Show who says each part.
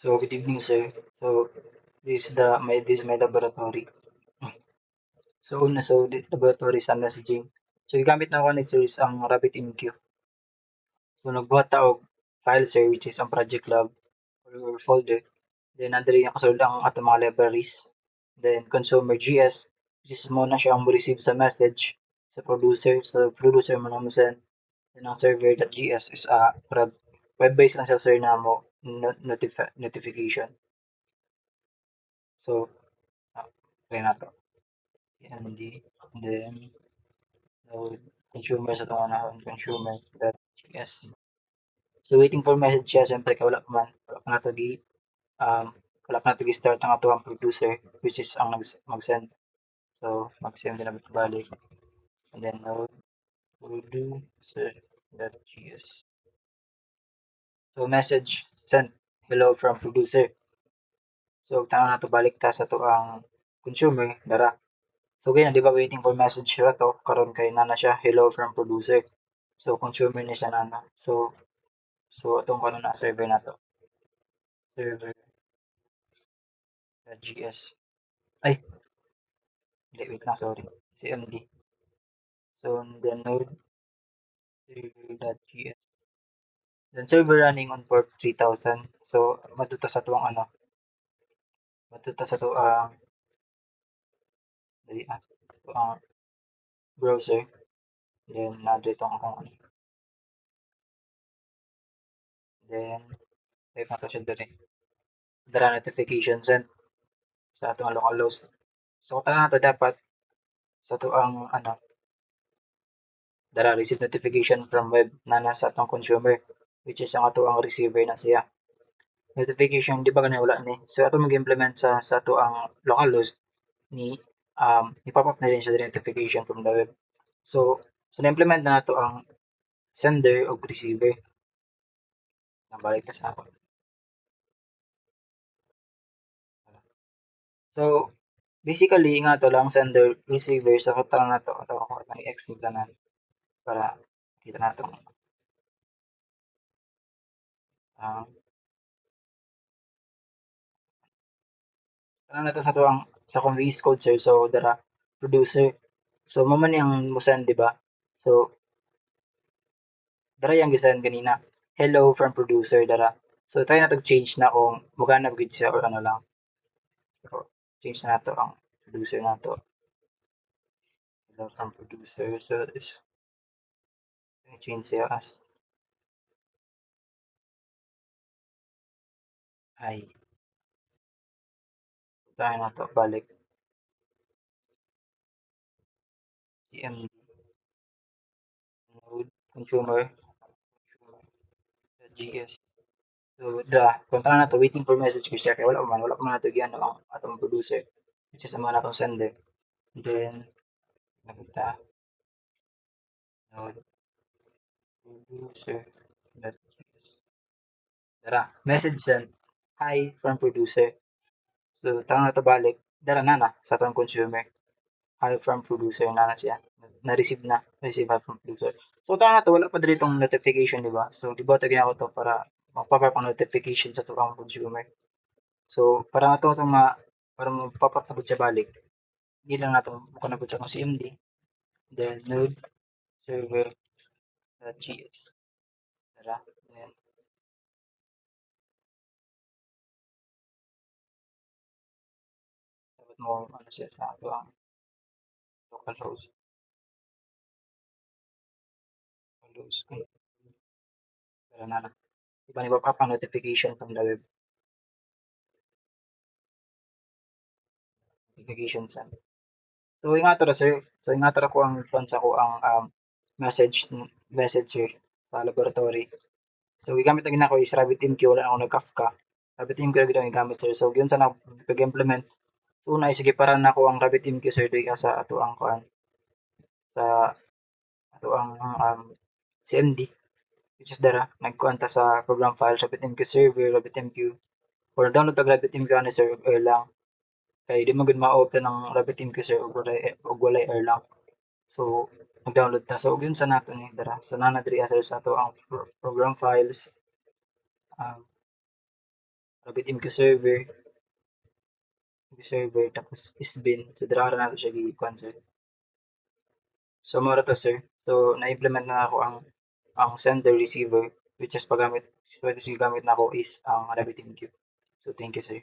Speaker 1: So, good evening, sir. So, this is my laboratory. So, laboratory sa messaging. So, gamit na ako ni sir is ang RabbitMQ. So, nagbuhat ta og file, sir, which is ang project log or folder. Then, nandiri yung kasulod ang atong mga libraries. Then, consumer GS, which is mo na siya ang receive sa message sa producer. So, producer mo na mo send. Then, ang server.js is web-based lang siya, sir, na mo notification. So, try na to. MD, then node consumer sa tunganahon consumer.js. So waiting for message siya, siyempre kay wala pa nato um wala pa nato start ang atuang producer which is ang mag-send. So mag-send din na balik. And then node producer.js. So message sent, hello from producer. So tanong nato balik ta sa to ang consumer dara. So ganyan, di ba waiting for message siya to, karon kay nana siya, hello from producer. So consumer ni siya nana. So atong kanon na server na to. Server.js. Ay, hindi, wait lang, sorry. CMD. So then node server.js. Then server running on port 3000. So matuta sa tuwang matuta sa tuwang dali tuwang browser. Then na itong akong Then type na to siya dali. Dara notification send sa atong localhost. So kung na to dapat sa tuang dara receive notification from web na nasa atong consumer which is ang ato ang receiver na siya. Notification di ba ganun wala ni. So ato mag-implement sa ato ang localhost ni ipop up na rin siya the notification from the web. So na-implement na nato ang sender o receiver. Nabalik ka sa ako. So basically nga to lang sender receiver sa katang nato ato ako i-exit na para kita nato ang ano na to sa tuwang sa akong VS Code, sir. So dara producer. So mo man yang mo-send, di ba? So dara yang gi-send kanina. Hello from producer dara. So try na to change na kung magana gid siya or ano lang. So change na to ang producer na to. Hello from producer. So is change siya as ay try na to balik CMD node consumer GS. So punta na to waiting for message ko siya kay wala pa man nato giano ang atong producer which is ang mga natong sender. Then nakita node producer that dara message sent hi from producer. So tanong na to balik dara na sa atong consumer. Hi from producer na siya. Na-receive na. Receive hi from producer. So tanong na to wala pa diri tong notification, di ba? So di ba tagyan ako to para magpapa ang notification sa tukang consumer. So para na to para magpapatabot siya balik. Hindi lang nato bukan na sa akong CMD. Then node server.js. Dara. Then dapat mo ano siya sa ato ang localhost. Localhost. Pero na lang. Di ba nagpapapa notification from the web. Notification send. So yung ato ra sir. So yung ato ra ko ang response ako ang message messenger sa laboratory. So gigamit na ginako is RabbitMQ wala na ako nag-Kafka. RabbitMQ ra gid ang gigamit sir. So gyud sa pag-implement. So una sige para nako ang RabbitMQ sir diha sa ato ang kuan sa ato ang CMD which is dara nagkuan ta sa program file RabbitMQ server RabbitMQ or download tag RabbitMQ ani sir lang kay di man gud ma-open ang RabbitMQ sir og walay Erlang. So nag-download ta. So yun sa nato ni dara. So nana diri sir sa ato ang program files. Um, RabbitMQ server tapos SBIN. So dira ra nato siya gikuan sir. So mao ra to sir. So na-implement na ako ang sender receiver which is paggamit pwede siya gamit nako is ang RabbitMQ. So thank you sir.